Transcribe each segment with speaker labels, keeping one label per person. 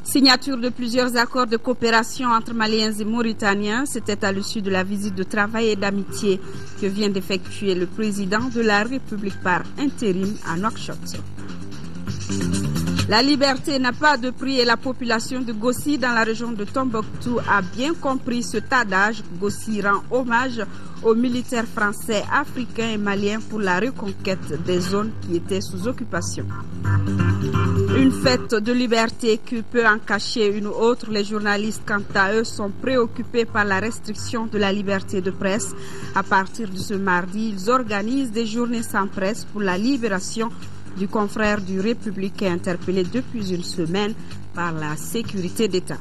Speaker 1: Signature de plusieurs accords de coopération entre Maliens et Mauritaniens, c'était à l'issue de la visite de travail et d'amitié que vient d'effectuer le président de la République par intérim à Nouakchott. La liberté n'a pas de prix et la population de Gossi dans la région de Tombouctou a bien compris ce adage. Gossi rend hommage aux militaires français, africains et maliens pour la reconquête des zones qui étaient sous occupation. Une fête de liberté qui peut en cacher une autre. Les journalistes, quant à eux, sont préoccupés par la restriction de la liberté de presse. À partir de ce mardi, ils organisent des journées sans presse pour la libération du confrère du Républicain interpellé depuis une semaine par la sécurité d'État.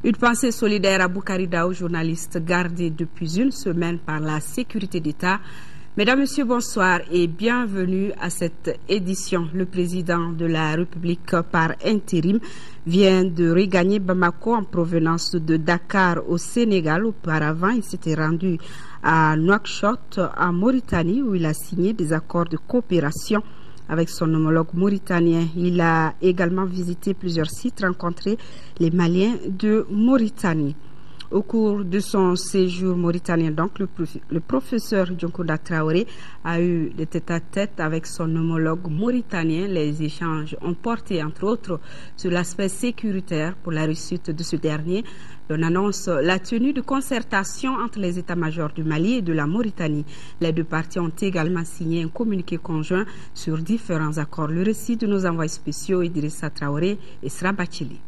Speaker 1: Une pensée solidaire à Boukari Daou, journaliste gardé depuis une semaine par la sécurité d'État. Mesdames, Messieurs, bonsoir et bienvenue à cette édition. Le président de la République par intérim vient de regagner Bamako en provenance de Dakar au Sénégal. Auparavant, il s'était rendu à Nouakchott, en Mauritanie, où il a signé des accords de coopération avec son homologue mauritanien. Il a également visité plusieurs sites, rencontré les Maliens de Mauritanie. Au cours de son séjour mauritanien, donc, le professeur Djonkouda Traoré a eu des tête-à-tête avec son homologue mauritanien. Les échanges ont porté, entre autres, sur l'aspect sécuritaire pour la réussite de ce dernier. On annonce la tenue de concertation entre les états-majors du Mali et de la Mauritanie. Les deux parties ont également signé un communiqué conjoint sur différents accords. Le récit de nos envoyés spéciaux Idrissa Traoré et Sra Bachili.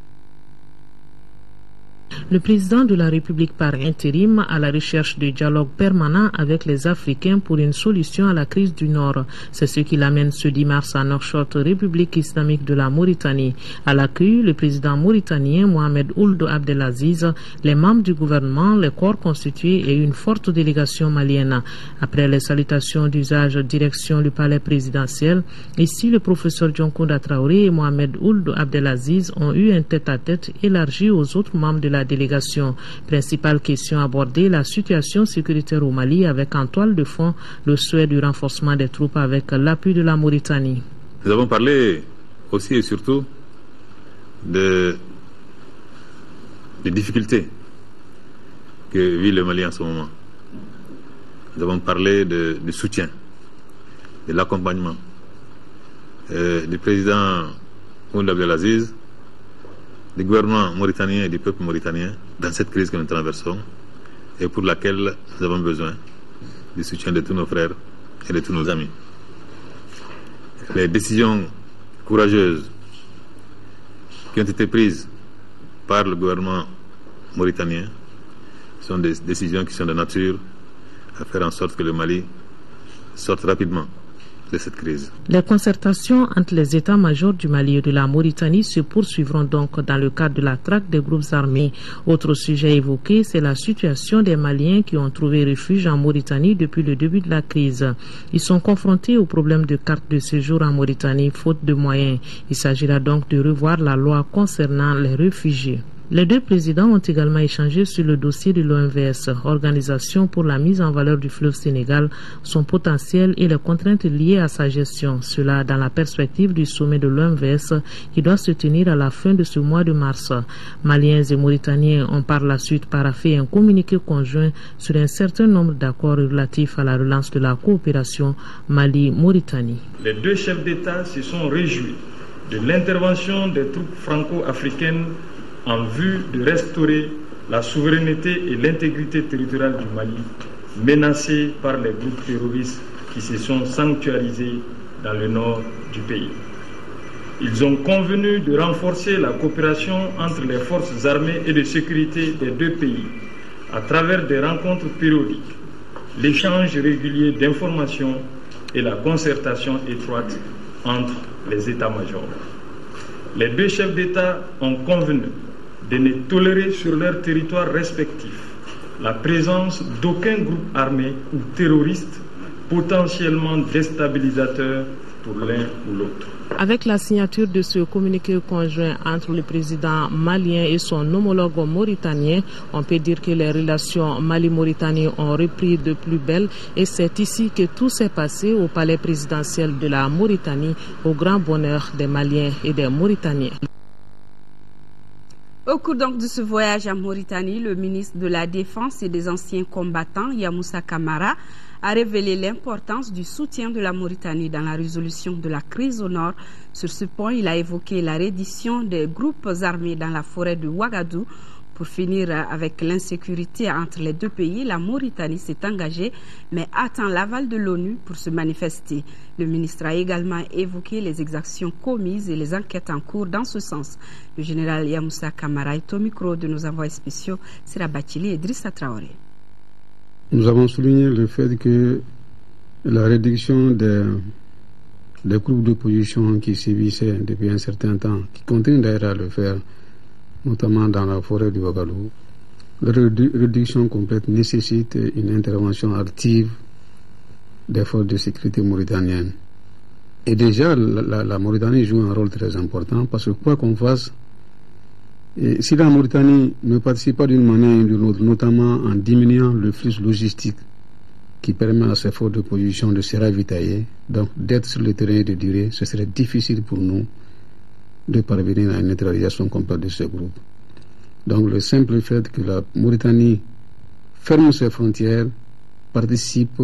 Speaker 2: Le président de la République par intérim à la recherche de dialogue permanent avec les Africains pour une solution à la crise du Nord. C'est ce qui l'amène ce 10 mars à Nouakchott, République islamique de la Mauritanie. À l'accueil, le président mauritanien Mohamed Ould Abdelaziz, les membres du gouvernement, les corps constitués et une forte délégation malienne. Après les salutations d'usage direction du palais présidentiel, ici le professeur Djonkouda Traoré et Mohamed Ould Abdelaziz ont eu un tête-à-tête élargi aux autres membres de la délégation. Principale question abordée, la situation sécuritaire au Mali avec en toile de fond le souhait du renforcement des troupes avec l'appui de la Mauritanie.
Speaker 3: Nous avons parlé aussi et surtout des difficultés que vit le Mali en ce moment. Nous avons parlé du soutien, de l'accompagnement du président Ould Abdelaziz, du gouvernement mauritanien et du peuple mauritanien dans cette crise que nous traversons et pour laquelle nous avons besoin du soutien de tous nos frères et de tous nos amis. Les décisions courageuses qui ont été prises par le gouvernement mauritanien sont des décisions qui sont de nature à faire en sorte que le Mali sorte rapidement de cette crise.
Speaker 2: Les concertations entre les états-majors du Mali et de la Mauritanie se poursuivront donc dans le cadre de la traque des groupes armés. Autre sujet évoqué, c'est la situation des Maliens qui ont trouvé refuge en Mauritanie depuis le début de la crise. Ils sont confrontés au problème de carte de séjour en Mauritanie, faute de moyens. Il s'agira donc de revoir la loi concernant les réfugiés. Les deux présidents ont également échangé sur le dossier de l'OMVS, Organisation pour la mise en valeur du fleuve Sénégal, son potentiel et les contraintes liées à sa gestion. Cela dans la perspective du sommet de l'OMVS qui doit se tenir à la fin de ce mois de mars. Maliens et Mauritaniens ont par la suite paraphé un communiqué conjoint sur un certain nombre d'accords relatifs à la relance de la coopération Mali-Mauritanie.
Speaker 4: Les deux chefs d'État se sont réjouis de l'intervention des troupes franco-africaines en vue de restaurer la souveraineté et l'intégrité territoriale du Mali, menacée par les groupes terroristes qui se sont sanctuarisés dans le nord du pays. Ils ont convenu de renforcer la coopération entre les forces armées et de sécurité des deux pays à travers des rencontres périodiques, l'échange régulier d'informations et la concertation étroite entre les états-majors. Les deux chefs d'État ont convenu de ne tolérer sur leurs territoires respectifs la présence d'aucun groupe armé ou terroriste potentiellement déstabilisateur pour l'un ou l'autre.
Speaker 2: Avec la signature de ce communiqué conjoint entre le président malien et son homologue mauritanien, on peut dire que les relations Mali-Mauritanie ont repris de plus belle et c'est ici que tout s'est passé au palais présidentiel de la Mauritanie au grand bonheur des Maliens et des Mauritaniens.
Speaker 1: Au cours donc de ce voyage en Mauritanie, le ministre de la Défense et des anciens combattants, Yamoussa Camara, a révélé l'importance du soutien de la Mauritanie dans la résolution de la crise au nord. Sur ce point, il a évoqué la reddition des groupes armés dans la forêt de Ouagadougou. Pour finir avec l'insécurité entre les deux pays, la Mauritanie s'est engagée, mais attend l'aval de l'ONU pour se manifester. Le ministre a également évoqué les exactions commises et les enquêtes en cours dans ce sens. Le général Yamoussa Camara est au micro de nos envoyés spéciaux, Sira Bachili et Drissa Traoré.
Speaker 5: Nous avons souligné le fait que la réduction des groupes d'opposition qui sévissaient depuis un certain temps, qui continuent d'ailleurs à le faire, notamment dans la forêt du Ouagadougou, la réduction complète nécessite une intervention active des forces de sécurité mauritaniennes. Et déjà, la Mauritanie joue un rôle très important parce que quoi qu'on fasse, et si la Mauritanie ne participe pas d'une manière ou d'une autre, notamment en diminuant le flux logistique qui permet à ces forces d'opposition de se ravitailler, donc d'être sur le terrain et de durer, ce serait difficile pour nous de parvenir à une neutralisation complète de ces groupes. Donc le simple fait que la Mauritanie ferme ses frontières participe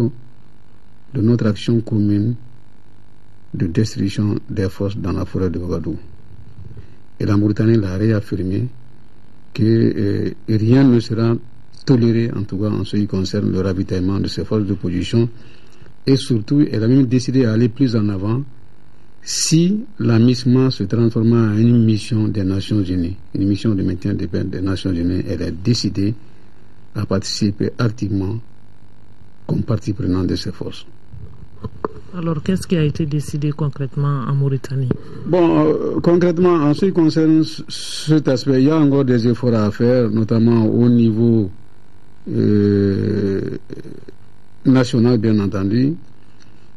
Speaker 5: de notre action commune de destruction des forces dans la forêt de Ouagadougou. Et la Mauritanie l'a réaffirmé que rien ne sera toléré, en tout cas en ce qui concerne le ravitaillement de ces forces d'opposition. Et surtout, elle a même décidé d'aller plus en avant si la MISMA se transforma en une mission des Nations Unies, une mission de maintien de paix des Nations Unies. Elle a décidé à participer activement comme partie prenante de ces forces.
Speaker 2: Alors, qu'est-ce qui a été décidé concrètement en Mauritanie?
Speaker 5: Bon, concrètement, en ce qui concerne cet aspect, il y a encore des efforts à faire, notamment au niveau national, bien entendu.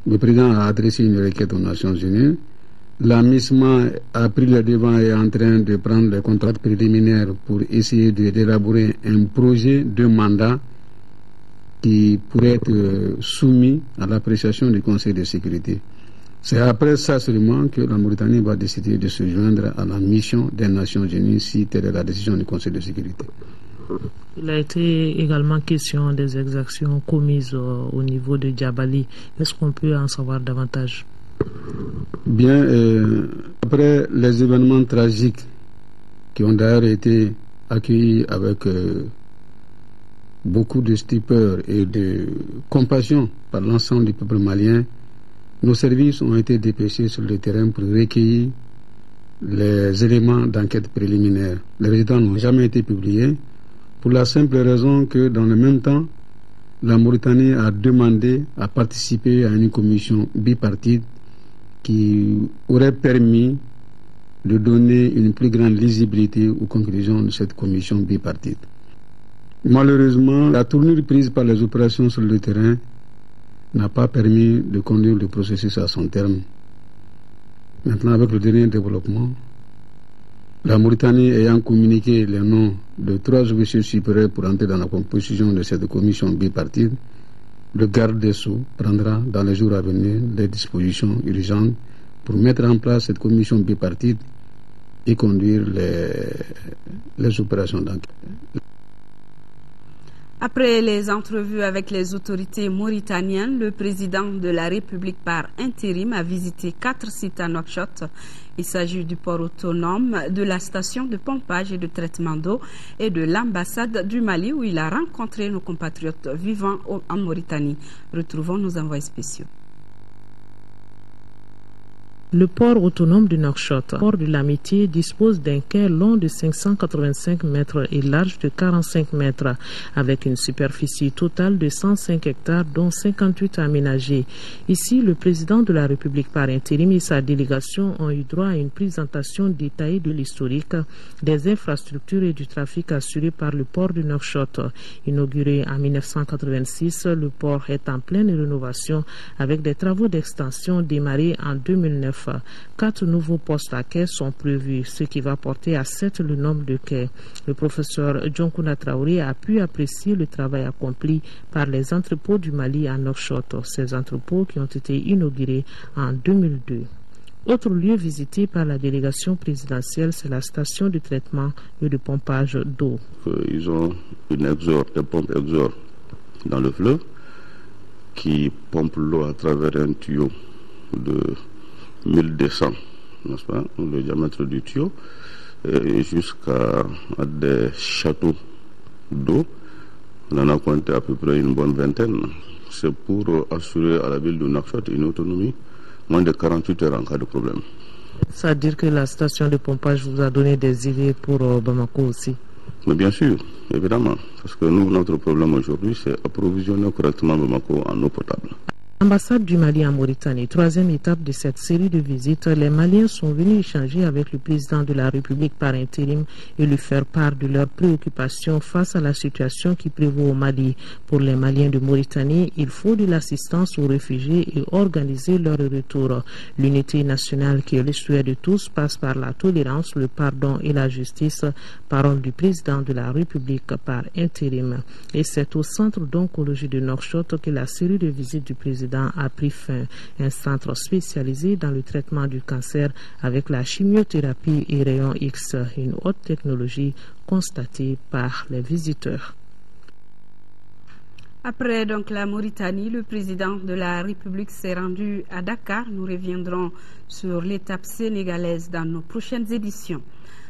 Speaker 5: Le président a adressé une requête aux Nations Unies. La MISMA a pris le devant et est en train de prendre les contrats préliminaires pour essayer d'élaborer un projet de mandat qui pourrait être soumis à l'appréciation du Conseil de sécurité. C'est après ça seulement que la Mauritanie va décider de se joindre à la mission des Nations Unies si telle est la décision du Conseil de sécurité.
Speaker 2: Il a été également question des exactions commises au niveau de Djabali. Est-ce qu'on peut en savoir davantage?
Speaker 5: Bien, après les événements tragiques qui ont d'ailleurs été accueillis avec beaucoup de stupeur et de compassion par l'ensemble du peuple malien, nos services ont été dépêchés sur le terrain pour recueillir les éléments d'enquête préliminaire. Les résultats n'ont jamais été publiés pour la simple raison que dans le même temps, la Mauritanie a demandé à participer à une commission bipartite qui aurait permis de donner une plus grande lisibilité aux conclusions de cette commission bipartite. Malheureusement, la tournure prise par les opérations sur le terrain n'a pas permis de conduire le processus à son terme. Maintenant, avec le dernier développement, la Mauritanie ayant communiqué les noms de 3 officiers supérieurs pour entrer dans la composition de cette commission bipartite, le garde des Sceaux prendra dans les jours à venir les dispositions urgentes pour mettre en place cette commission bipartite et conduire les opérations d'enquête.
Speaker 1: Après les entrevues avec les autorités mauritaniennes, le président de la République par intérim a visité 4 sites à Nouakchott. Il s'agit du port autonome, de la station de pompage et de traitement d'eau et de l'ambassade du Mali où il a rencontré nos compatriotes vivant en Mauritanie. Retrouvons nos envoyés spéciaux.
Speaker 2: Le port autonome de Nouakchott, port de l'Amitié, dispose d'un quai long de 585 mètres et large de 45 mètres, avec une superficie totale de 105 hectares, dont 58 aménagés. Ici, le président de la République par intérim et sa délégation ont eu droit à une présentation détaillée de l'historique, des infrastructures et du trafic assuré par le port de Nouakchott. Inauguré en 1986, le port est en pleine rénovation avec des travaux d'extension démarrés en 2009. 2019. 4 nouveaux postes à quai sont prévus, ce qui va porter à 7 le nombre de quais. Le professeur Dionkouna Traoré a pu apprécier le travail accompli par les entrepôts du Mali à Nouakchott, ces entrepôts qui ont été inaugurés en 2002. Autre lieu visité par la délégation présidentielle, c'est la station de traitement et de pompage d'eau.
Speaker 6: Ils ont des pompes exor dans le fleuve qui pompent l'eau à travers un tuyau de 1200, n'est-ce pas, le diamètre du tuyau, jusqu'à des châteaux d'eau. On en a compté à peu près une bonne vingtaine. C'est pour assurer à la ville de Nouakchott une autonomie moins de 48 heures en cas de problème.
Speaker 2: Ça veut dire que la station de pompage vous a donné des idées pour Bamako aussi?
Speaker 6: Mais bien sûr, évidemment, parce que nous, notre problème aujourd'hui, c'est approvisionner correctement Bamako en eau potable.
Speaker 2: Ambassade du Mali en Mauritanie, 3e étape de cette série de visites, les Maliens sont venus échanger avec le président de la République par intérim et lui faire part de leurs préoccupations face à la situation qui prévaut au Mali. Pour les Maliens de Mauritanie, il faut de l'assistance aux réfugiés et organiser leur retour. L'unité nationale qui est le souhait de tous passe par la tolérance, le pardon et la justice, parole du président de la République par intérim. Et c'est au centre d'oncologie de Nouakchott que la série de visites du président a pris fin, un centre spécialisé dans le traitement du cancer avec la chimiothérapie et rayons X, une haute technologie constatée par les visiteurs.
Speaker 1: Après donc la Mauritanie, le président de la République s'est rendu à Dakar. Nous reviendrons sur l'étape sénégalaise dans nos prochaines éditions.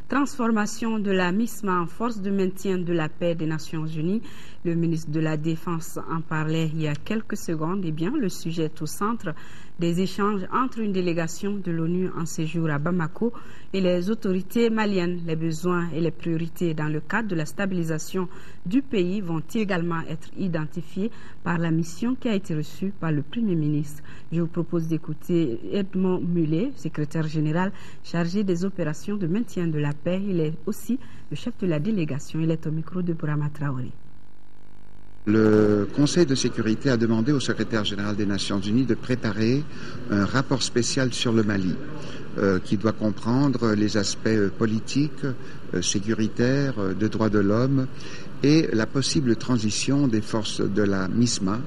Speaker 1: Transformation de la MISMA en force de maintien de la paix des Nations Unies. Le ministre de la Défense en parlait il y a quelques secondes. Eh bien, le sujet est au centre des échanges entre une délégation de l'ONU en séjour à Bamako et les autorités maliennes. Les besoins et les priorités dans le cadre de la stabilisation du pays vont également être identifiés par la mission qui a été reçue par le Premier ministre. Je vous propose d'écouter Edmond Mullet, secrétaire général chargé des opérations de maintien de la paix. Il est aussi le chef de la délégation. Il est au micro de Bourama Traoré.
Speaker 7: Le Conseil de sécurité a demandé au secrétaire général des Nations Unies de préparer un rapport spécial sur le Mali qui doit comprendre les aspects politiques, sécuritaires, de droits de l'homme et la possible transition des forces de la MISMA,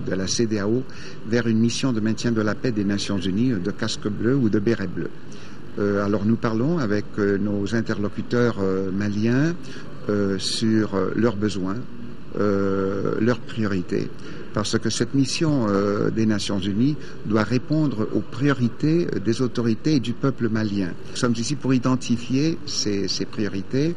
Speaker 7: de la CEDEAO, vers une mission de maintien de la paix des Nations Unies de casque bleu ou de béret bleu. Alors nous parlons avec nos interlocuteurs maliens sur leurs besoins, leurs priorités, parce que cette mission des Nations Unies doit répondre aux priorités des autorités et du peuple malien. Nous sommes ici pour identifier ces priorités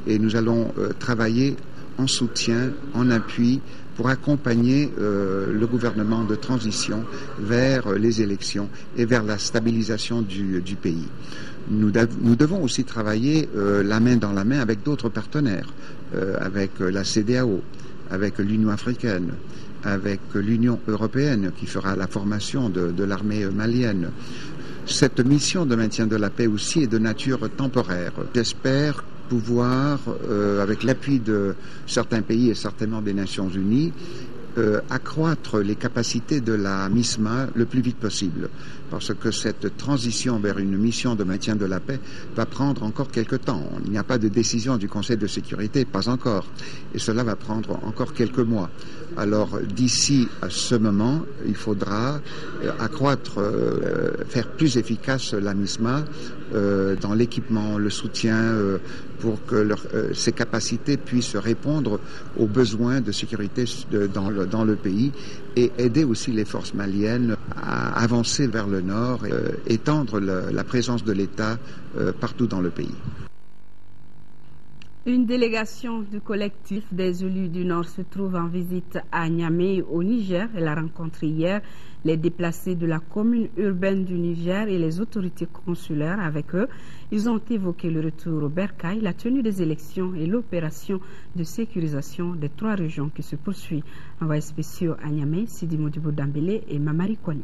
Speaker 7: et nous allons travailler en soutien, en appui, pour accompagner le gouvernement de transition vers les élections et vers la stabilisation du pays. Nous devons aussi travailler la main dans la main avec d'autres partenaires, avec la CEDEAO, avec l'Union africaine, avec l'Union européenne qui fera la formation de l'armée malienne. Cette mission de maintien de la paix aussi est de nature temporaire. J'espère pouvoir, avec l'appui de certains pays et certainement des Nations Unies, accroître les capacités de la MISMA le plus vite possible, parce que cette transition vers une mission de maintien de la paix va prendre encore quelque temps. Il n'y a pas de décision du Conseil de sécurité, pas encore, et cela va prendre encore quelques mois. Alors d'ici à ce moment, il faudra accroître, faire plus efficace la MISMA dans l'équipement, le soutien, pour que ces capacités puissent répondre aux besoins de sécurité dans le pays et aider aussi les forces maliennes à avancer vers le nord et étendre la présence de l'État partout dans le pays.
Speaker 1: Une délégation du collectif des élus du Nord se trouve en visite à Niamey au Niger. Elle a rencontré hier les déplacés de la commune urbaine du Niger et les autorités consulaires. Avec eux, ils ont évoqué le retour au Bercail, la tenue des élections et l'opération de sécurisation des 3 régions qui se poursuit. Envoyés spéciaux à Niamey, Sidi Modibo Dambélé et Mamari Kwani.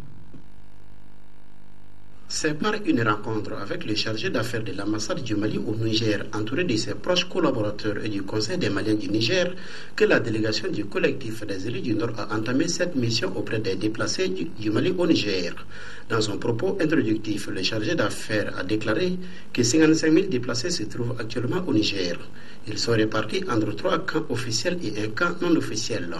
Speaker 8: C'est par une rencontre avec le chargé d'affaires de l'ambassade du Mali au Niger, entouré de ses proches collaborateurs et du Conseil des Maliens du Niger, que la délégation du collectif des élus du Nord a entamé cette mission auprès des déplacés du Mali au Niger. Dans son propos introductif, le chargé d'affaires a déclaré que 55 000 déplacés se trouvent actuellement au Niger. Ils sont répartis entre 3 camps officiels et un camp non officiel.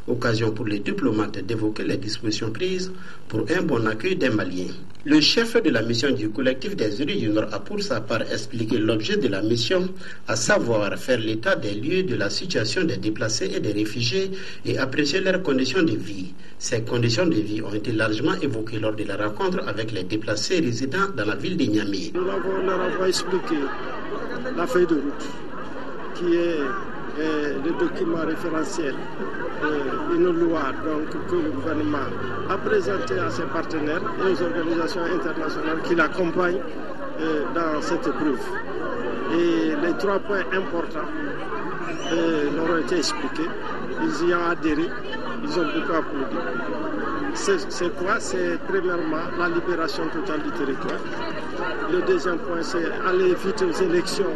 Speaker 8: Occasion pour les diplomates d'évoquer les dispositions prises pour un bon accueil des Maliens. Le chef de la mission du collectif des élus du Nord a pour sa part expliqué l'objet de la mission, à savoir faire l'état des lieux de la situation des déplacés et des réfugiés et apprécier leurs conditions de vie. Ces conditions de vie ont été largement évoquées lors de la rencontre avec les déplacés résidant dans la ville de Niamey.
Speaker 9: Nous leur avons expliqué la feuille de route, qui est le document référentiel, une loi donc, que le gouvernement a présenté à ses partenaires et aux organisations internationales qui l'accompagnent dans cette épreuve. Et les 3 points importants leur ont été expliqués. Ils y ont adhéré, ils ont beaucoup applaudi. C'est quoi? C'est premièrement la libération totale du territoire. Le deuxième point, c'est aller vite aux élections.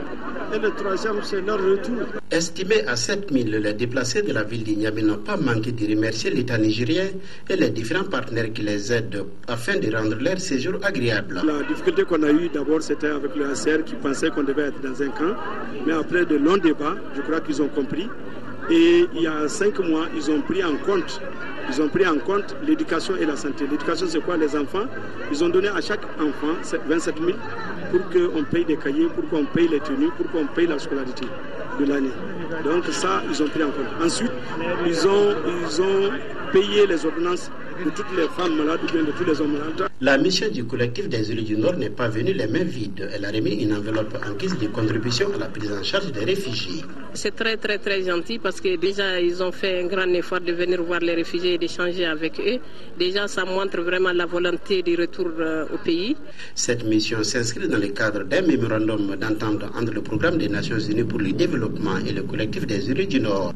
Speaker 9: Et le troisième, c'est leur retour.
Speaker 8: Estimés à 7 000, les déplacés de la ville de Niamey n'ont pas manqué de remercier l'État nigérien et les différents partenaires qui les aident afin de rendre leur séjour agréable.
Speaker 9: La difficulté qu'on a eue d'abord, c'était avec le HCR qui pensait qu'on devait être dans un camp. Mais après de longs débats, je crois qu'ils ont compris. Et il y a 5 mois, ils ont pris en compte l'éducation et la santé. L'éducation, c'est quoi? Les enfants. Ils ont donné à chaque enfant 27 000 pour qu'on paye des cahiers, pour qu'on paye les tenues, pour qu'on paye la scolarité de l'année. Donc ça, ils ont pris en compte. Ensuite, ils ont payé les ordonnances de toutes les femmes malades ou bien de tous les hommes malades.
Speaker 8: La mission du collectif des élus du Nord n'est pas venue les mains vides. Elle a remis une enveloppe en guise de contribution à la prise en charge des réfugiés.
Speaker 10: C'est très gentil parce que déjà ils ont fait un grand effort de venir voir les réfugiés et d'échanger avec eux. Déjà ça montre vraiment la volonté du retour au pays.
Speaker 8: Cette mission s'inscrit dans le cadre d'un mémorandum d'entente entre le programme des Nations Unies pour le développement et le collectif des élus du Nord.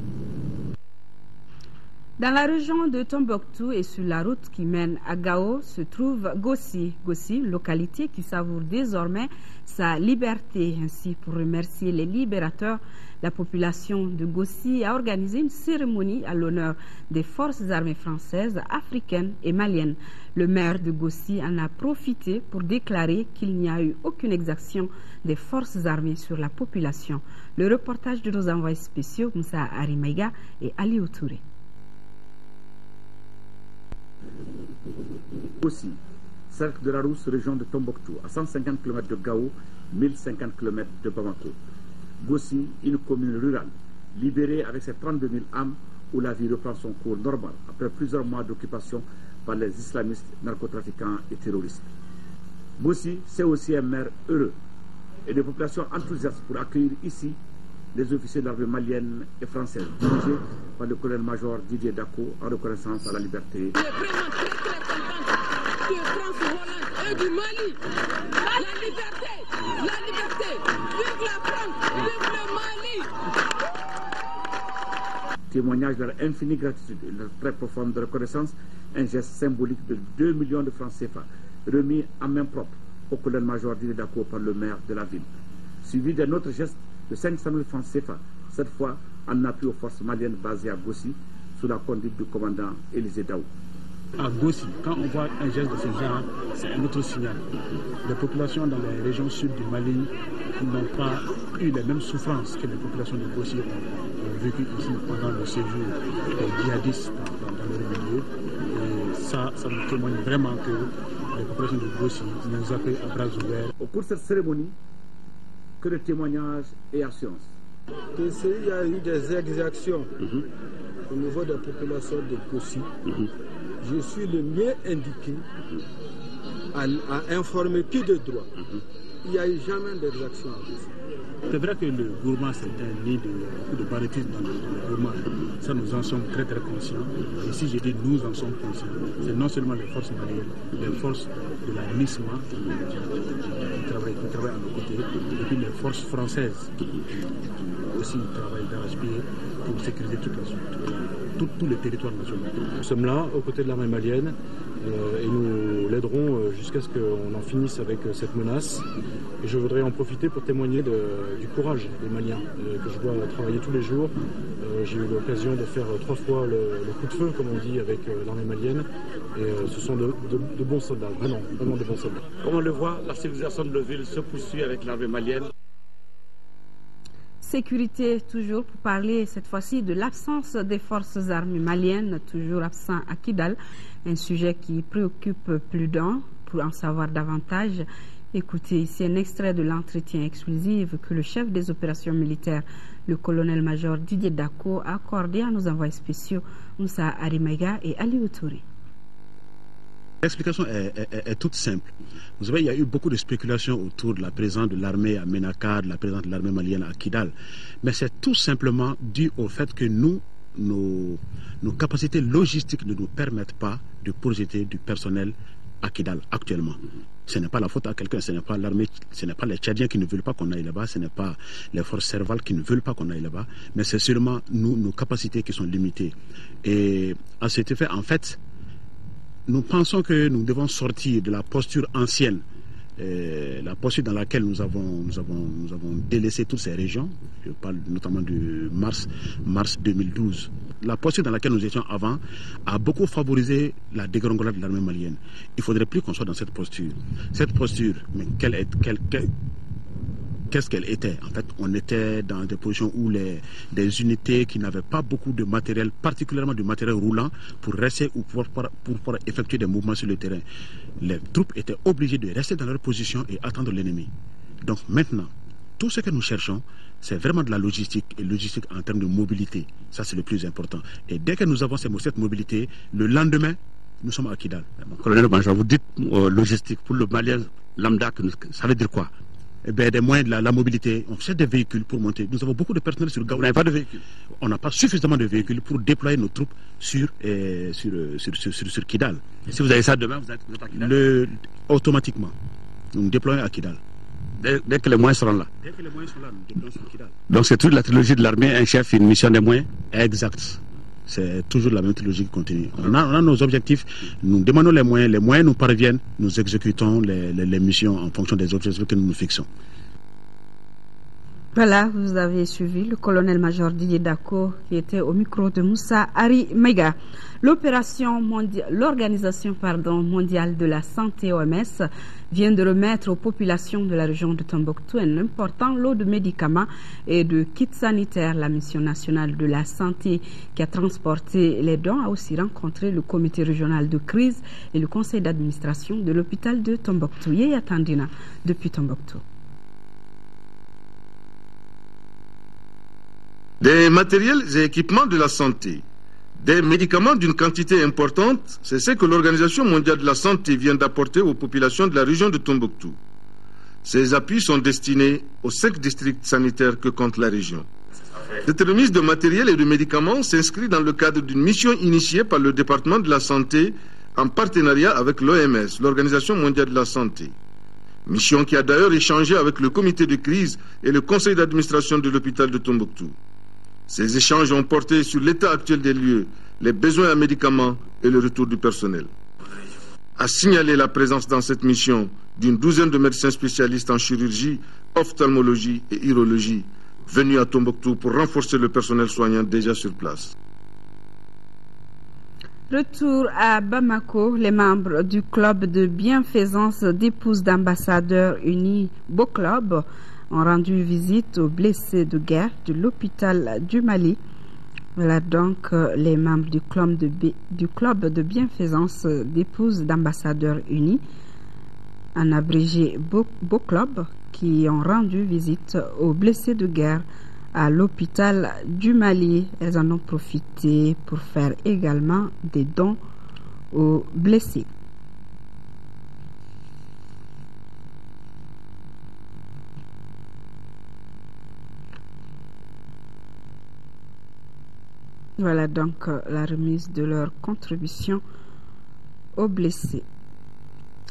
Speaker 1: Dans la région de Tombouctou et sur la route qui mène à Gao se trouve Gossi. Gossi, localité qui savoure désormais sa liberté. Ainsi, pour remercier les libérateurs, la population de Gossi a organisé une cérémonie à l'honneur des forces armées françaises, africaines et maliennes. Le maire de Gossi en a profité pour déclarer qu'il n'y a eu aucune exaction des forces armées sur la population. Le reportage de nos envoyés spéciaux, Moussa Arimaïga et Ali Outouré.
Speaker 11: Aussi, cercle de la Rousse, région de Tombouctou, à 150 km de Gao, 1050 km de Bamako. Gossi, une commune rurale, libérée avec ses 32 000 âmes, où la vie reprend son cours normal après plusieurs mois d'occupation par les islamistes, narcotrafiquants et terroristes. Gossi, c'est aussi un maire heureux et des populations enthousiastes pour accueillir ici les officiers de l'armée malienne et française, dirigés par le colonel-major Didier Dako, en reconnaissance à la liberté.
Speaker 10: Je suis vraiment très content de France, Hollande et du Mali. La liberté, vive la France, vive le Mali.
Speaker 11: Témoignage de leur infinie gratitude et de leur très profonde reconnaissance, un geste symbolique de 2 millions de francs CFA, remis en main propre au colonel-major Didier Dako par le maire de la ville. Suivi d'un autre geste de 500 000 francs CFA, cette fois en appui aux forces maliennes basées à Gossi, sous la conduite du commandant Élisée Daou.
Speaker 12: À Gossi, quand on voit un geste de ce genre, c'est un autre signal. Les populations dans les régions sud du Mali n'ont pas eu les mêmes souffrances que les populations de Gossi ont vécu ici pendant le séjour des djihadistes dans le milieu. Et ça nous témoigne vraiment que les populations de Gossi nous accueillent à bras ouverts.
Speaker 11: Au cours de cette cérémonie, que de témoignages et assurances.
Speaker 9: Il y a eu des exactions au niveau des populations de Gossi. Je suis le mieux indiqué à informer qui de droit. Il n'y a eu jamais d'exaction à Gossi.
Speaker 12: C'est vrai que le Gourma, c'est un nid de beaucoup de banditisme dans le Gourma. Ça, nous en sommes très conscients. Et si je dis nous en sommes conscients, c'est non seulement les forces maliennes, les forces de la MISMA qui travaillent à nos côtés, et puis les forces françaises qui aussi travaillent d'arrache-pied pour sécuriser tout le territoire national. Nous sommes là, aux côtés de l'armée malienne, et nous l'aiderons jusqu'à ce qu'on en finisse avec cette menace. Et je voudrais en profiter pour témoigner du courage des Maliens, que je vois travailler tous les jours. J'ai eu l'occasion de faire 3 fois le coup de feu, comme on dit, avec l'armée malienne. Et ce sont de bons soldats, vraiment de bons soldats.
Speaker 13: Comme on le voit, la civilisation de la ville se poursuit avec l'armée malienne.
Speaker 1: Sécurité, toujours pour parler cette fois-ci de l'absence des forces armées maliennes, toujours absent à Kidal, un sujet qui préoccupe plus d'un. Pour en savoir davantage, écoutez ici un extrait de l'entretien exclusif que le chef des opérations militaires, le colonel-major Didier Dako, a accordé à nos envoyés spéciaux Moussa Arimega et Ali Outouri.
Speaker 14: L'explication est toute simple. Vous savez, il y a eu beaucoup de spéculations autour de la présence de l'armée à Ménaka, de la présence de l'armée malienne à Kidal. Mais c'est tout simplement dû au fait que nos capacités logistiques ne nous permettent pas de projeter du personnel à Kidal actuellement. Ce n'est pas la faute à quelqu'un, ce n'est pas l'armée, ce n'est pas les Tchadiens qui ne veulent pas qu'on aille là-bas, ce n'est pas les forces servales qui ne veulent pas qu'on aille là-bas, mais c'est seulement nos capacités qui sont limitées. Et à cet effet, en fait, nous pensons que nous devons sortir de la posture ancienne, la posture dans laquelle nous avons délaissé toutes ces régions. Je parle notamment de mars 2012. La posture dans laquelle nous étions avant a beaucoup favorisé la dégringolade de l'armée malienne. Il ne faudrait plus qu'on soit dans cette posture. Cette posture, mais qu'est-ce qu'elle était? En fait, on était dans des positions où des unités qui n'avaient pas beaucoup de matériel, particulièrement du matériel roulant, pour rester ou pour pouvoir effectuer des mouvements sur le terrain. Les troupes étaient obligées de rester dans leur position et attendre l'ennemi. Donc maintenant, tout ce que nous cherchons, c'est vraiment de la logistique, et logistique en termes de mobilité. Ça, c'est le plus important. Et dès que nous avons cette mobilité, le lendemain, nous sommes à Kidal.
Speaker 13: Colonel-major, vous dites logistique pour le Malien lambda, ça veut dire quoi?
Speaker 14: Eh bien, des moyens de la mobilité, on cherche des véhicules pour monter. Nous avons beaucoup de personnel sur Gao.
Speaker 13: Vous n'avez pas de véhicules?
Speaker 14: On n'a pas suffisamment de véhicules pour déployer nos troupes sur Kidal.
Speaker 13: Et si vous avez ça demain, vous êtes à Kidal?
Speaker 14: Automatiquement. Nous déployons à Kidal.
Speaker 13: Dès que les moyens seront là?
Speaker 14: Dès que les moyens sont là, nous déployons sur Kidal.
Speaker 13: Donc c'est toute la trilogie de l'armée, un chef, une mission, des moyens?
Speaker 14: Exact. C'est toujours la même trilogie qui continue. On a nos objectifs, nous demandons les moyens nous parviennent, nous exécutons les missions en fonction des objectifs que nous nous fixons.
Speaker 1: Voilà, vous avez suivi le colonel-major Didier Dako qui était au micro de Moussa Arimega. L'organisation mondiale de la santé OMS vient de remettre aux populations de la région de Tombouctou un important lot de médicaments et de kits sanitaires. La mission nationale de la santé qui a transporté les dons a aussi rencontré le comité régional de crise et le conseil d'administration de l'hôpital de Tombouctou. Yaya Tandina depuis Tombouctou.
Speaker 15: Des matériels et équipements de la santé, des médicaments d'une quantité importante, c'est ce que l'Organisation mondiale de la santé vient d'apporter aux populations de la région de Tombouctou. Ces appuis sont destinés aux 5 districts sanitaires que compte la région. Cette remise de matériel et de médicaments s'inscrit dans le cadre d'une mission initiée par le département de la santé en partenariat avec l'OMS, l'Organisation mondiale de la santé. Mission qui a d'ailleurs échangé avec le comité de crise et le conseil d'administration de l'hôpital de Tombouctou. Ces échanges ont porté sur l'état actuel des lieux, les besoins en médicaments et le retour du personnel. A signalé la présence dans cette mission d'une douzaine de médecins spécialistes en chirurgie, ophtalmologie et urologie, venus à Tombouctou pour renforcer le personnel soignant déjà sur place.
Speaker 1: Retour à Bamako, les membres du club de bienfaisance d'épouses d'ambassadeurs unis Beau Club ont rendu visite aux blessés de guerre de l'hôpital du Mali. Voilà donc les membres du club de bienfaisance d'épouses d'ambassadeurs unis, en abrégé Beau Club, qui ont rendu visite aux blessés de guerre à l'hôpital du Mali. Elles en ont profité pour faire également des dons aux blessés. Voilà donc la remise de leur contribution aux blessés.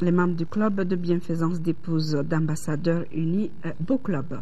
Speaker 1: Les membres du club de bienfaisance d'épouses d'ambassadeurs unis Beau Club.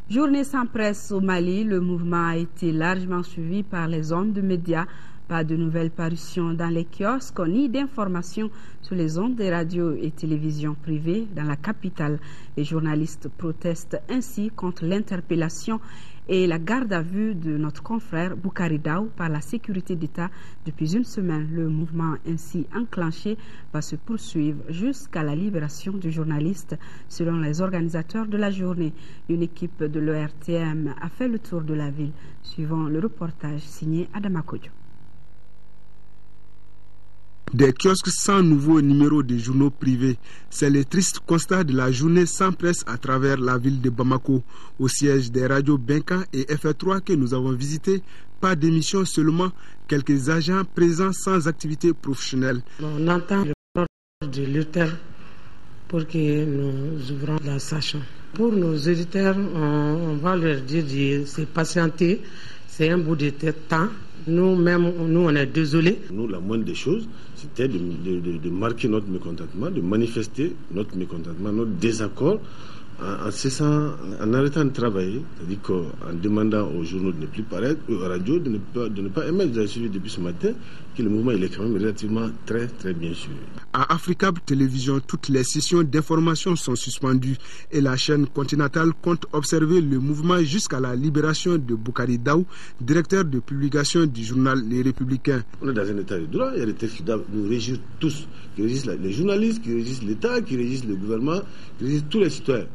Speaker 1: Journée sans presse au Mali, le mouvement a été largement suivi par les hommes de médias Pas de nouvelles parutions dans les kiosques ni d'informations sur les ondes des radios et télévisions privées dans la capitale. Les journalistes protestent ainsi contre l'interpellation et la garde à vue de notre confrère Boukari Daou par la sécurité d'État depuis une semaine. Le mouvement ainsi enclenché va se poursuivre jusqu'à la libération du journaliste, selon les organisateurs de la journée. Une équipe de l'ORTM a fait le tour de la ville, suivant le reportage signé Adama Kodjo.
Speaker 16: Des kiosques sans nouveau numéro de journaux privés. C'est le triste constat de la journée sans presse à travers la ville de Bamako. Au siège des radios Benka et FR3 que nous avons visité, pas d'émission, seulement quelques agents présents sans activité professionnelle.
Speaker 17: On entend l'ordre de Luther pour que nous ouvrons la station. Pour nos éditeurs, on va leur dire de se patienter. C'est un bout de temps. Nous-mêmes, on est désolés.
Speaker 18: Nous, la moindre des choses, c'était de marquer notre mécontentement, de manifester notre mécontentement, notre désaccord, en arrêtant de travailler, c'est-à-dire qu'en demandant aux journaux de ne plus paraître, aux radios de ne pas émettre. Vous avez suivi depuis ce matin que le mouvement il est quand même relativement très bien suivi.
Speaker 16: À Africable Télévision, toutes les sessions d'information sont suspendues et la chaîne continentale compte observer le mouvement jusqu'à la libération de Boukari Daou, directeur de publication du journal Les Républicains.
Speaker 18: On est dans un état de droit, il y a des textes qui doivent nous régir tous, qui régissent les journalistes, qui régissent l'État, qui régissent le gouvernement, qui régissent tous les citoyens.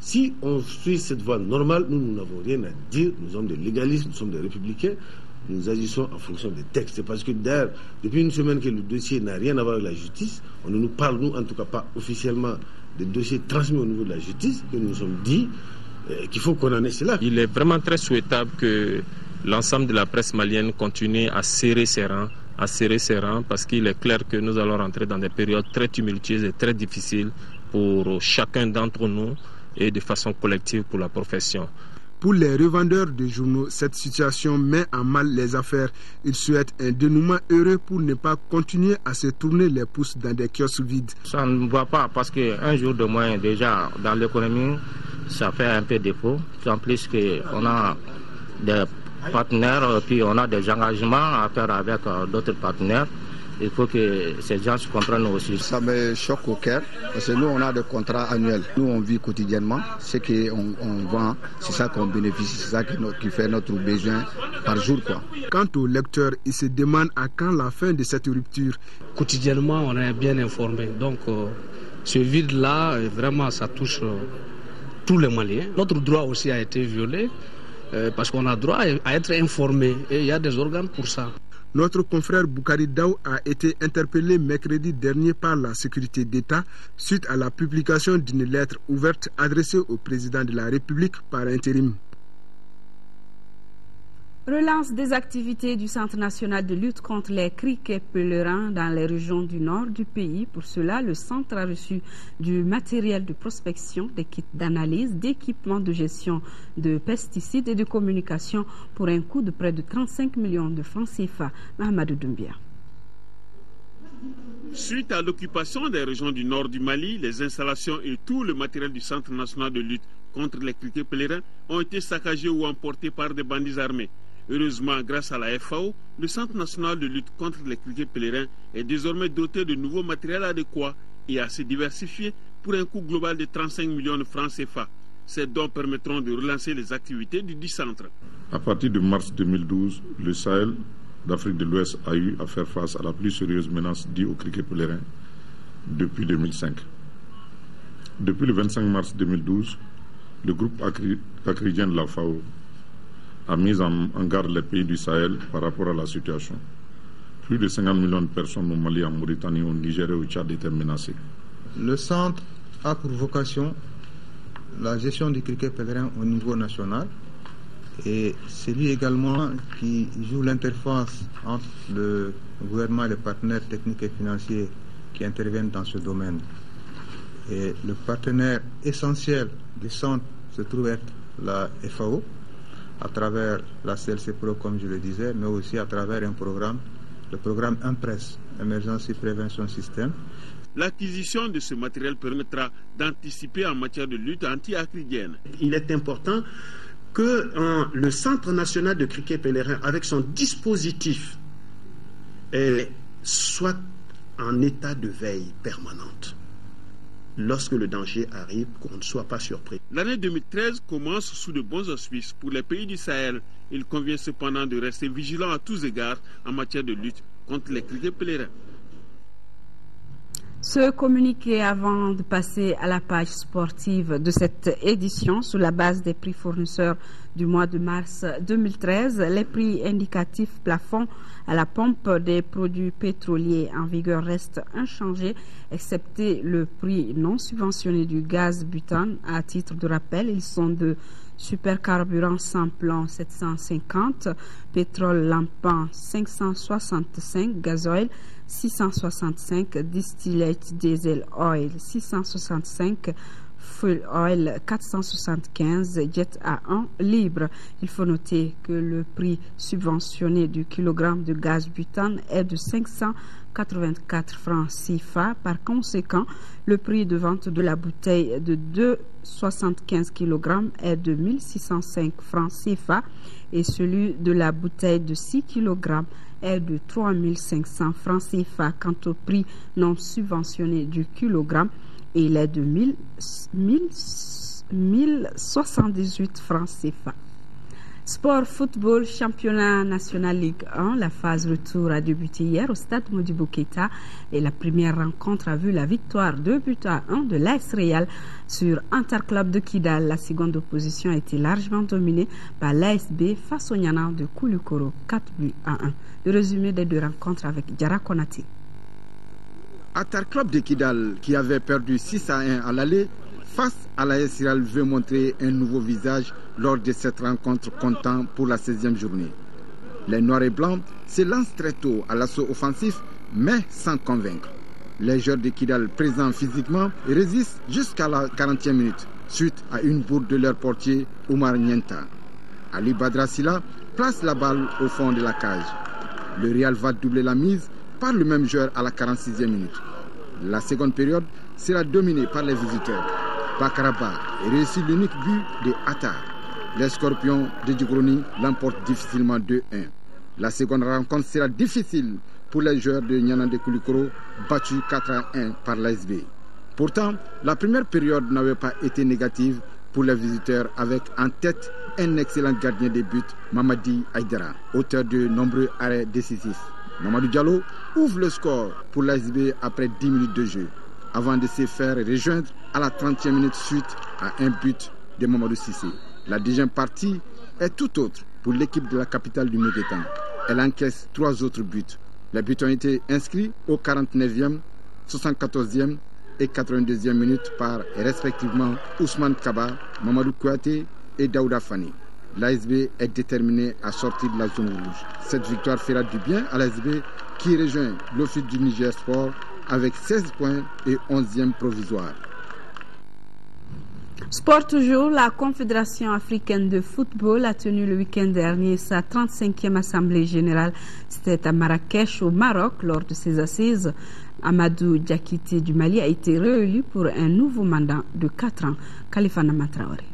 Speaker 18: Si on suit cette voie normale, nous n'avons rien à dire, nous sommes des légalistes, nous sommes des républicains, nous agissons en fonction des textes. C'est parce que d'ailleurs, depuis une semaine que le dossier n'a rien à voir avec la justice, on ne nous parle, nous en tout cas pas officiellement, des dossiers transmis au niveau de la justice, que nous nous sommes dit qu'il faut qu'on en ait cela.
Speaker 19: Il est vraiment très souhaitable que l'ensemble de la presse malienne continue à serrer ses rangs, parce qu'il est clair que nous allons rentrer dans des périodes très tumultueuses et très difficiles pour chacun d'entre nous et de façon collective pour la profession.
Speaker 16: Pour les revendeurs de journaux, cette situation met en mal les affaires. Ils souhaitent un dénouement heureux pour ne pas continuer à se tourner les pouces dans des kiosques vides.
Speaker 20: Ça ne va pas parce qu'un jour de moins déjà dans l'économie, ça fait un peu défaut. En plus qu'on a des partenaires, puis on a des engagements à faire avec d'autres partenaires. Il faut que ces gens se comprennent aussi.
Speaker 21: Ça me choque au cœur, parce que nous, on a des contrats annuels. Nous, on vit quotidiennement. Ce qu'on vend, c'est ça qu'on bénéficie, c'est ça qui fait notre besoin par jour, quoi.
Speaker 16: Quant aux lecteurs, ils se demandent à quand la fin de cette rupture.
Speaker 22: Quotidiennement, on est bien informé. Donc, ce vide-là, vraiment, ça touche tous les Maliens. Notre droit aussi a été violé, parce qu'on a droit à être informé. Et il y a des organes pour ça.
Speaker 16: Notre confrère Boukari Daou a été interpellé mercredi dernier par la sécurité d'État suite à la publication d'une lettre ouverte adressée au président de la République par intérim.
Speaker 1: Relance des activités du Centre national de lutte contre les criquets pèlerins dans les régions du nord du pays. Pour cela, le centre a reçu du matériel de prospection, des kits d'analyse, d'équipements de gestion de pesticides et de communication pour un coût de près de 35 millions de francs CFA. Mahamadou Doumbia.
Speaker 23: Suite à l'occupation des régions du nord du Mali, les installations et tout le matériel du Centre national de lutte contre les criquets pèlerins ont été saccagés ou emportés par des bandits armés. Heureusement, grâce à la FAO, le Centre national de lutte contre les criquets pèlerins est désormais doté de nouveaux matériels adéquats et assez diversifiés pour un coût global de 35 millions de francs CFA. Ces dons permettront de relancer les activités du dit centre.
Speaker 24: À partir de mars 2012, le Sahel d'Afrique de l'Ouest a eu à faire face à la plus sérieuse menace due aux criquets pèlerins depuis 2005. Depuis le 25 mars 2012, le groupe acridien de la FAO a mis en garde les pays du Sahel par rapport à la situation. Plus de 50 millions de personnes au Mali, en Mauritanie, au Niger et au Tchad étaient menacées.
Speaker 25: Le centre a pour vocation la gestion du criquet pèlerin au niveau national et c'est lui également qui joue l'interface entre le gouvernement et les partenaires techniques et financiers qui interviennent dans ce domaine. Et le partenaire essentiel du centre se trouve être la FAO, à travers la CLC Pro, comme je le disais, mais aussi à travers un programme, le programme IMPRES, Emergency Prevention System.
Speaker 23: L'acquisition de ce matériel permettra d'anticiper en matière de lutte anti-acridienne.
Speaker 8: Il est important que le Centre national de criquet pèlerin, avec son dispositif
Speaker 2: soit en état de veille permanente. Lorsque le danger arrive, qu'on ne soit pas surpris.
Speaker 23: L'année 2013 commence sous de bons auspices pour les pays du Sahel. Il convient cependant de rester vigilant à tous égards en matière de lutte contre les criquets pèlerins.
Speaker 1: Ce communiqué avant de passer à la page sportive de cette édition sur la base des prix fournisseurs du mois de mars 2013, les prix indicatifs plafond à la pompe des produits pétroliers en vigueur restent inchangés, excepté le prix non subventionné du gaz butane. À titre de rappel, ils sont de supercarburant sans plan 750, pétrole lampant 565, gasoil 665, distillate diesel oil 665, fuel oil 475, jet A1 libre. Il faut noter que le prix subventionné du kilogramme de gaz butane est de 584 francs CFA. Par conséquent, le prix de vente de la bouteille de 2,75 kg est de 1605 francs CFA et celui de la bouteille de 6 kg est de 3500 francs CFA. Quant au prix non subventionné du kilogramme, il est de 1078 francs CFA. Sport football, championnat national Ligue 1. La phase retour a débuté hier au stade Modibo Keïta et la première rencontre a vu la victoire 2-1 de l'AS Real sur Interclub de Kidal. La seconde opposition a été largement dominée par l'ASB face au Niana de Koulikoro, 4-1. Le résumé des deux rencontres avec Diarra Konate.
Speaker 3: Interclub de Kidal, qui avait perdu 6-1 à l'aller, face à l'AS Real, veut montrer un nouveau visage lors de cette rencontre comptant pour la 16e journée. Les Noirs et Blancs se lancent très tôt à l'assaut offensif, mais sans convaincre. Les joueurs de Kidal, présents physiquement, résistent jusqu'à la 40e minute, suite à une bourde de leur portier, Oumar Nienta. Ali Badrasila place la balle au fond de la cage. Le Real va doubler la mise par le même joueur à la 46e minute. La seconde période sera dominée par les visiteurs. Bakaraba réussit l'unique but de Attar. Les Scorpions de Djigroni l'emportent difficilement 2-1. La seconde rencontre sera difficile pour les joueurs de Niana de Koulikoro, battus 4-1 par l'ASB. Pourtant, la première période n'avait pas été négative pour les visiteurs, avec en tête un excellent gardien de but, Mamadi Aïdara, auteur de nombreux arrêts décisifs. Mamadou Diallo ouvre le score pour l'ASB après 10 minutes de jeu, avant de se faire rejoindre à la 30e minute suite à un but de Mamadou Sissé. La deuxième partie est tout autre pour l'équipe de la capitale du Méguétan. Elle encaisse 3 autres buts. Les buts ont été inscrits au 49e, 74e et 82e minute par respectivement Ousmane Kaba, Mamadou Kouyaté et Daouda Fani. L'ASB est déterminé à sortir de la zone rouge. Cette victoire fera du bien à l'ASB qui rejoint l'Office du Niger Sport avec 16 points et 11e provisoire.
Speaker 1: Sport toujours, la Confédération africaine de football a tenu le week-end dernier sa 35e assemblée générale. C'était à Marrakech au Maroc. Lors de ses assises, Amadou Diakité du Mali a été réélu pour un nouveau mandat de 4 ans. Khalifa Namatraoré.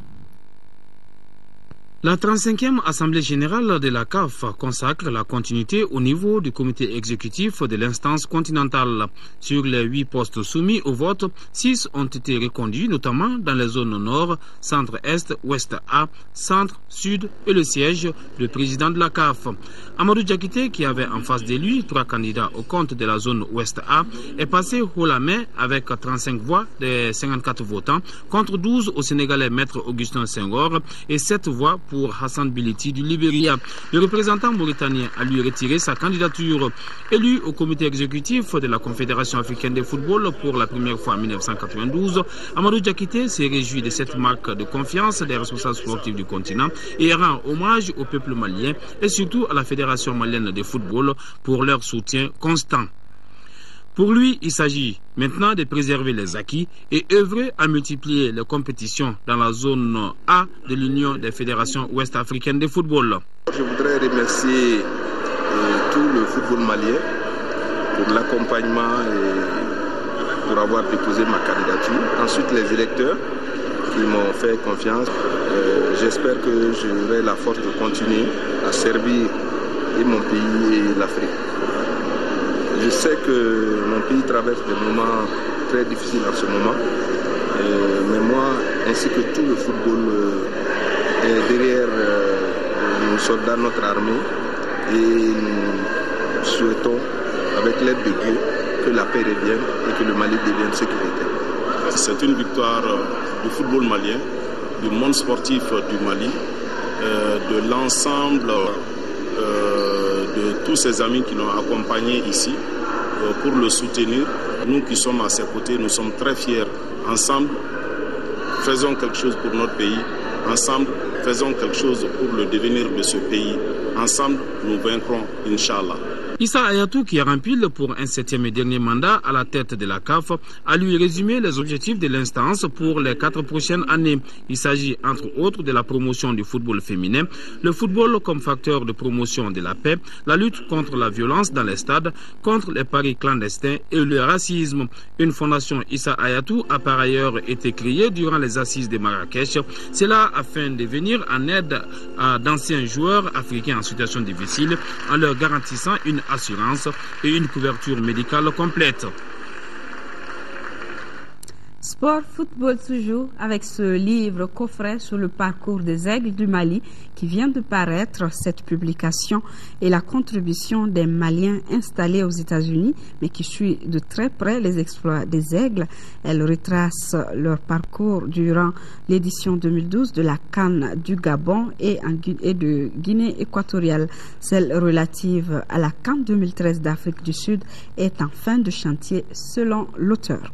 Speaker 4: La 35e Assemblée générale de la CAF consacre la continuité au niveau du comité exécutif de l'instance continentale. Sur les 8 postes soumis au vote, 6 ont été reconduits, notamment dans les zones nord, centre-est, ouest A, centre, sud et le siège du président de la CAF. Amadou Diakité, qui avait en face de lui 3 candidats au compte de la zone ouest A, est passé haut la main avec 35 voix des 54 votants, contre 12 au Sénégalais Maître Augustin Senghor et 7 voix pour Hassan Biliti du Libéria. Le représentant mauritanien a lui retiré sa candidature. Élu au comité exécutif de la Confédération africaine de football pour la première fois en 1992, Amadou Diakité s'est réjoui de cette marque de confiance des responsables sportifs du continent et rend hommage au peuple malien et surtout à la Fédération malienne de football pour leur soutien constant. Pour lui, il s'agit maintenant de préserver les acquis et œuvrer à multiplier les compétitions dans la zone A de l'Union des fédérations ouest-africaines de football.
Speaker 5: Je voudrais remercier tout le football malien pour l'accompagnement et pour avoir déposé ma candidature. Ensuite, les électeurs qui m'ont fait confiance. J'espère que j'aurai la force de continuer à servir et mon pays et l'Afrique. sais que mon pays traverse des moments très difficiles en ce moment, mais moi, ainsi que tout le football, est derrière nos soldats, notre armée, et nous souhaitons, avec l'aide de Dieu, que la paix revienne et que le Mali devienne ce qu'il était.
Speaker 6: C'est une victoire du football malien, du monde sportif du Mali, de l'ensemble de tous ses amis qui l'ont accompagné ici pour le soutenir. Nous qui sommes à ses côtés, nous sommes très fiers. Ensemble, faisons quelque chose pour notre pays. Ensemble, faisons quelque chose pour le devenir de ce pays. Ensemble, nous vaincrons, Inch'Allah.
Speaker 4: Issa Hayatou, qui rempile pour un 7e et dernier mandat à la tête de la CAF, a lui résumé les objectifs de l'instance pour les 4 prochaines années. Il s'agit entre autres de la promotion du football féminin, le football comme facteur de promotion de la paix, la lutte contre la violence dans les stades, contre les paris clandestins et le racisme. Une fondation Issa Hayatou a par ailleurs été créée durant les assises de Marrakech, cela afin de venir en aide à d'anciens joueurs africains en situation difficile en leur garantissant une assurance et une couverture médicale complète.
Speaker 1: Sport, football toujours, avec ce livre coffret sur le parcours des aigles du Mali qui vient de paraître. Cette publication et la contribution des Maliens installés aux États-Unis, mais qui suit de très près les exploits des aigles. Elle retrace leur parcours durant l'édition 2012 de la CAN du Gabon et de Guinée équatoriale. Celle relative à la CAN 2013 d'Afrique du Sud est en fin de chantier selon l'auteur.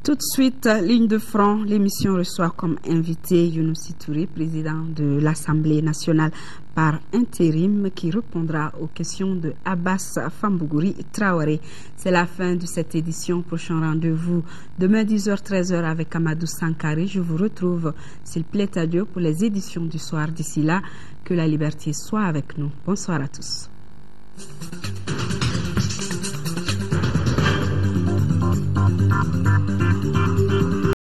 Speaker 1: Tout de suite, ligne de front, l'émission reçoit comme invité Younousi Touré, président de l'Assemblée nationale par intérim, qui répondra aux questions de Abbas Fambouguri Traoré. C'est la fin de cette édition. Prochain rendez-vous demain 10h-13h avec Amadou Sankari. Je vous retrouve, s'il plaît à Dieu, pour les éditions du soir. D'ici là, que la liberté soit avec nous. Bonsoir à tous.
Speaker 7: Thank you.